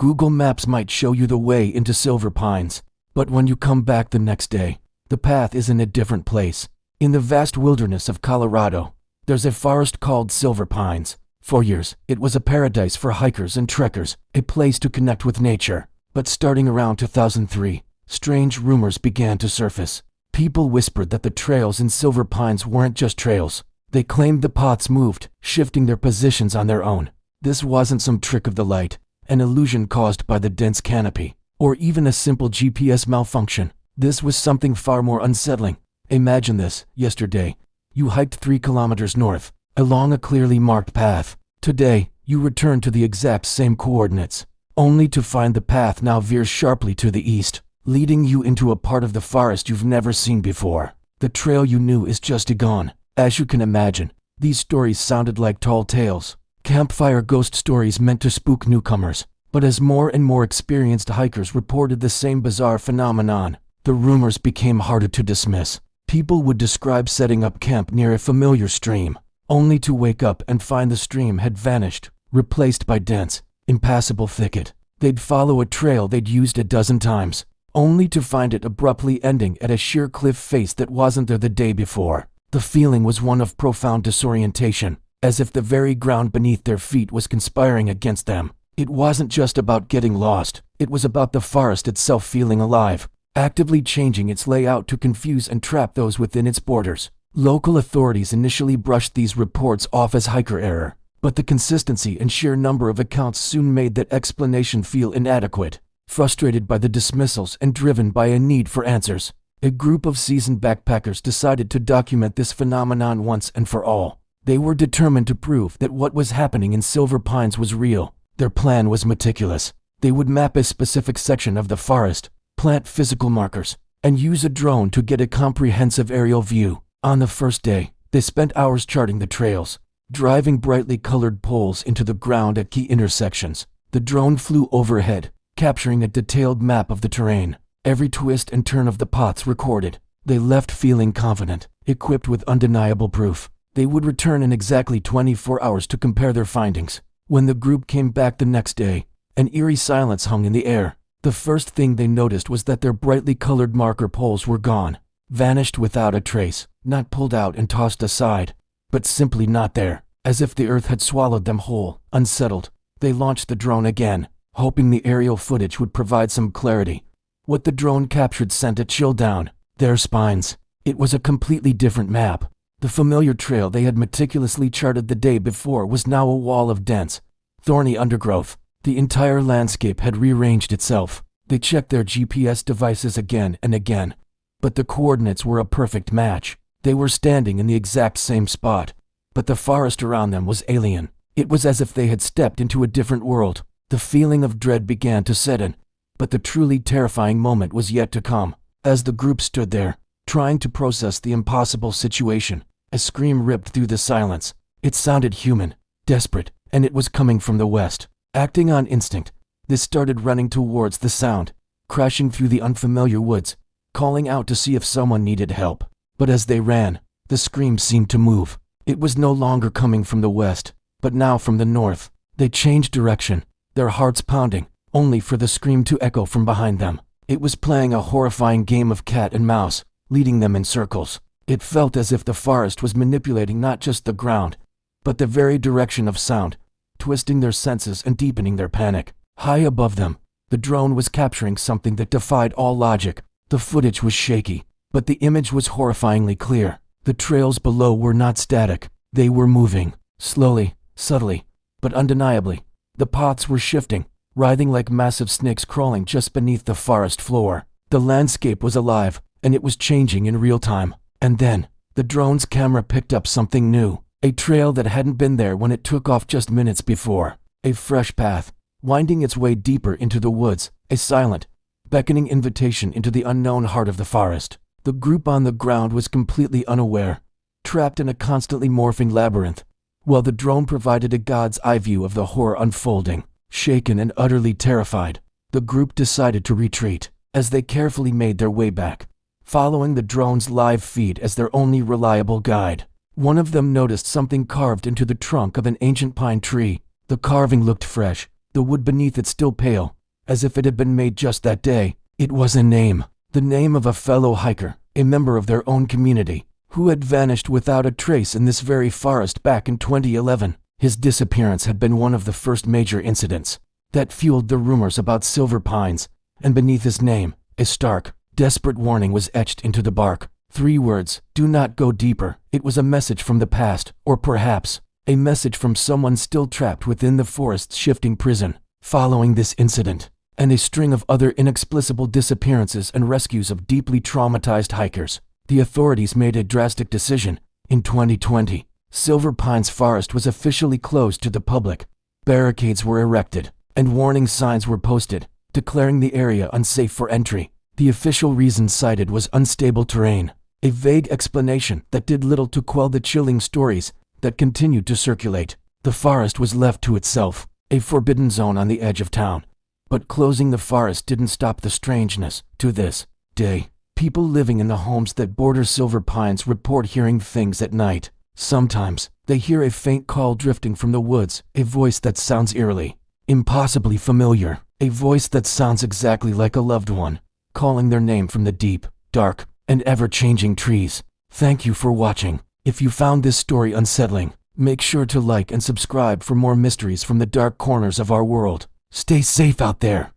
Google Maps might show you the way into Silver Pines, but when you come back the next day, the path is in a different place. In the vast wilderness of Colorado, there's a forest called Silver Pines. For years, it was a paradise for hikers and trekkers, a place to connect with nature. But starting around 2003, strange rumors began to surface. People whispered that the trails in Silver Pines weren't just trails. They claimed the paths moved, shifting their positions on their own. This wasn't some trick of the light, an illusion caused by the dense canopy, or even a simple GPS malfunction. This was something far more unsettling. Imagine this: yesterday, you hiked 3 kilometers north, along a clearly marked path. Today, you return to the exact same coordinates, only to find the path now veers sharply to the east, leading you into a part of the forest you've never seen before. The trail you knew is just gone. As you can imagine, these stories sounded like tall tales, campfire ghost stories meant to spook newcomers. But as more and more experienced hikers reported the same bizarre phenomenon, the rumors became harder to dismiss. People would describe setting up camp near a familiar stream, only to wake up and find the stream had vanished, replaced by dense, impassable thicket. They'd follow a trail they'd used a dozen times, only to find it abruptly ending at a sheer cliff face that wasn't there the day before. The feeling was one of profound disorientation, as if the very ground beneath their feet was conspiring against them. It wasn't just about getting lost, it was about the forest itself feeling alive, actively changing its layout to confuse and trap those within its borders. Local authorities initially brushed these reports off as hiker error, but the consistency and sheer number of accounts soon made that explanation feel inadequate. Frustrated by the dismissals and driven by a need for answers, a group of seasoned backpackers decided to document this phenomenon once and for all. They were determined to prove that what was happening in Silver Pines was real. Their plan was meticulous. They would map a specific section of the forest, plant physical markers, and use a drone to get a comprehensive aerial view. On the first day, they spent hours charting the trails, driving brightly colored poles into the ground at key intersections. The drone flew overhead, capturing a detailed map of the terrain, every twist and turn of the paths recorded. They left feeling confident, equipped with undeniable proof. They would return in exactly 24 hours to compare their findings. When the group came back the next day, an eerie silence hung in the air. The first thing they noticed was that their brightly colored marker poles were gone, vanished without a trace, not pulled out and tossed aside, but simply not there, as if the earth had swallowed them whole. Unsettled, they launched the drone again, hoping the aerial footage would provide some clarity. What the drone captured sent a chill down their spines. It was a completely different map. The familiar trail they had meticulously charted the day before was now a wall of dense, thorny undergrowth. The entire landscape had rearranged itself. They checked their GPS devices again and again, but the coordinates were a perfect match. They were standing in the exact same spot, but the forest around them was alien. It was as if they had stepped into a different world. The feeling of dread began to set in, but the truly terrifying moment was yet to come. As the group stood there, trying to process the impossible situation, a scream ripped through the silence. It sounded human, desperate, and it was coming from the west. Acting on instinct, they started running towards the sound, crashing through the unfamiliar woods, calling out to see if someone needed help. But as they ran, the scream seemed to move. It was no longer coming from the west, but now from the north. They changed direction, their hearts pounding, only for the scream to echo from behind them. It was playing a horrifying game of cat and mouse, leading them in circles. It felt as if the forest was manipulating not just the ground, but the very direction of sound, twisting their senses and deepening their panic. High above them, the drone was capturing something that defied all logic. The footage was shaky, but the image was horrifyingly clear. The trails below were not static. They were moving, slowly, subtly, but undeniably. The paths were shifting, writhing like massive snakes crawling just beneath the forest floor. The landscape was alive, and it was changing in real time. And then, the drone's camera picked up something new. A trail that hadn't been there when it took off just minutes before. A fresh path, winding its way deeper into the woods. A silent, beckoning invitation into the unknown heart of the forest. The group on the ground was completely unaware, trapped in a constantly morphing labyrinth, while the drone provided a god's eye view of the horror unfolding. Shaken and utterly terrified, the group decided to retreat. As they carefully made their way back, following the drone's live feed as their only reliable guide, one of them noticed something carved into the trunk of an ancient pine tree. The carving looked fresh, the wood beneath it still pale, as if it had been made just that day. It was a name, the name of a fellow hiker, a member of their own community, who had vanished without a trace in this very forest back in 2011. His disappearance had been one of the first major incidents that fueled the rumors about Silver Pines, and beneath his name, a stark, desperate warning was etched into the bark. 3 words: do not go deeper. It was a message from the past, or perhaps a message from someone still trapped within the forest's shifting prison. Following this incident, and a string of other inexplicable disappearances and rescues of deeply traumatized hikers, the authorities made a drastic decision. In 2020, Silver Pines Forest was officially closed to the public. Barricades were erected, and warning signs were posted, declaring the area unsafe for entry. The official reason cited was unstable terrain, a vague explanation that did little to quell the chilling stories that continued to circulate. The forest was left to itself, a forbidden zone on the edge of town. But closing the forest didn't stop the strangeness. To this day, people living in the homes that border Silver Pines report hearing things at night. Sometimes, they hear a faint call drifting from the woods, a voice that sounds eerily, impossibly familiar, a voice that sounds exactly like a loved one, calling their name from the deep, dark, and ever-changing trees. Thank you for watching. If you found this story unsettling, make sure to like and subscribe for more mysteries from the dark corners of our world. Stay safe out there.